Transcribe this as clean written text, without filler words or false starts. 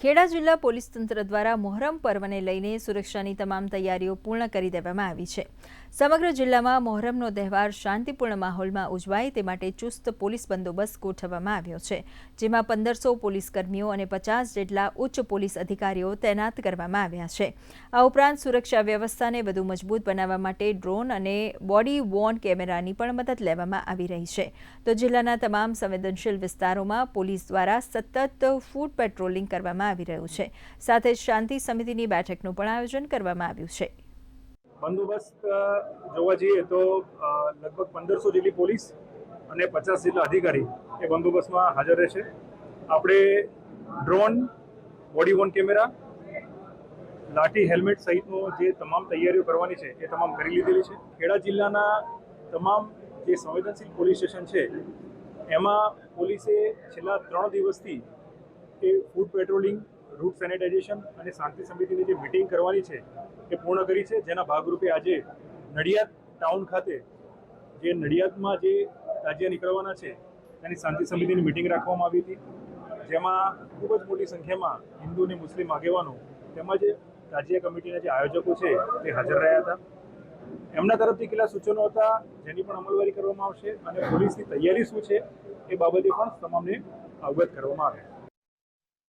ખેડા જિલ્લા પોલીસ તંત્ર દ્વારા મોહરમ પર્વને લઈને સુરક્ષાની તમામ તૈયારીઓ પૂર્ણ કરી દેવામાં આવી છે। સમગ્ર જિલ્લામાં મોહરમનો તહેવાર શાંતિપૂર્ણ માહોલમાં ઉજવાય તે માટે ચુસ્ત પોલીસ બંદોબસ્ત ગોઠવવામાં આવ્યો છે, જેમાં 1500 પોલીસકર્મીઓ અને 50 જેટલા ઉચ્ચ પોલીસ અધિકારીઓ તૈનાત કરવામાં આવ્યા છે। આ ઉપરાંત સુરક્ષા વ્યવસ્થાને વધુ મજબૂત બનાવવા માટે ડ્રોન અને બોડી વોર્ન કેમેરાની પણ મદદ લેવામાં આવી રહી છે। તો જિલ્લાના તમામ સંવેદનશીલ વિસ્તારોમાં પોલીસ દ્વારા સતત ફૂટ પેટ્રોલિંગ કરવામાં આવી રહ્યું છે। સાથે શાંતિ સમિતિની બેઠકનું પણ આયોજન કરવામાં આવ્યું છે। બંદોબસ્ત જોવા જઈએ તો લગભગ 1500 જેટલી પોલીસ અને 50 જેટલા અધિકારી એ બંદોબસ્તમાં હાજર રહેશે। આપણે ડ્રોન, બોડી વોર્ન કેમેરા, લાઠી, હેલ્મેટ સહિતનો જે તમામ તૈયારીઓ કરવાની છે એ તમામ કરી લીધેલી છે। ખેડા જિલ્લાના તમામ જે સંવેદનશીલ પોલીસ સ્ટેશન છે એમાં પોલીસે છેલ્લા 3 દિવસથી એ ફૂડ પેટ્રોલિંગ, રૂટ સેનિટાઇઝેશન અને શાંતિ સમિતિની જે મિટિંગ કરવાની છે એ પૂર્ણ કરી છે। જેના ભાગરૂપે આજે નડિયાદ ટાઉન ખાતે જે નડિયાદમાં જે તાજિયા નીકળવાના છે તેની શાંતિ સમિતિની મિટિંગ રાખવામાં આવી હતી, જેમાં ખૂબ જ મોટી સંખ્યામાં હિન્દુ અને મુસ્લિમ આગેવાનો તેમજ તાજિયા કમિટીના જે આયોજકો છે તે હાજર રહ્યા હતા। એમના તરફથી કેટલા સૂચનો હતા જેની પણ અમલવારી કરવામાં આવશે અને પોલીસની તૈયારી શું છે એ બાબતે પણ તમામને અવગત કરવામાં આવે।